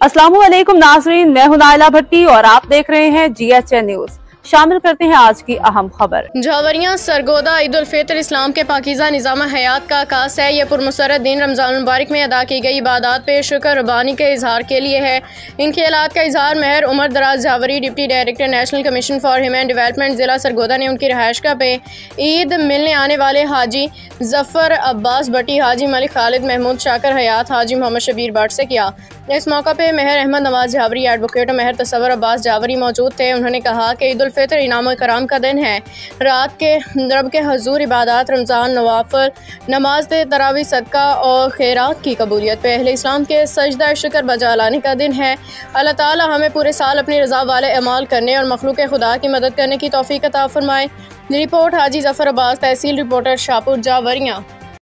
अस्सलामुअलैकुम नाज़रीन, मैं हूं नाइला भट्टी और आप देख रहे हैं GHN न्यूज। शामिल करते हैं आज की अहम खबर। जावरियां सरगोदा ईद उल फितर इस्लाम के पाकीज़ा निज़ाम हयात का आकास है। यह पुरमसरत दिन रमज़ान मुबारक में अदा की गई इबादत पे शुक्र रबानी के इजहार के लिए है। इन ख्यालात का इजहार महर उमर दराज Jawari, deputy director national commission for human development ज़िला सरगोदा ने उनकी रहायशगाह पे ईद मिलने आने वाले हाजी जफ़र अब्बास भट्टी, हाजी मलिक खालिद महमूद शाकर हयात, हाजी मोहम्मद शबीर भट्ट से किया। इस मौका पे महर अहमद नवाज जावरी, एडवोकेट महर तसव्वुर अब्बास जावरी मौजूद थे। उन्होंने कहा कि ईद उल फितर इनाम और कराम का दिन है। रात के रब के हजूर इबादत, रमज़ान, नवाफिल, नमाज, तरावी, सदका और खैरात की कबूलियत पे अहले इस्लाम के सजदा शुक्र बजा लाने का दिन है। अल्लाह ताला हमें पूरे साल अपनी रज़ा वाले अमाल करने और मखलूक खुदा की मदद करने की तौफीक अता फरमाए। रिपोर्ट हाजी जफ़र अब्बास, तहसील रिपोर्टर शाहपुर, जावरियां।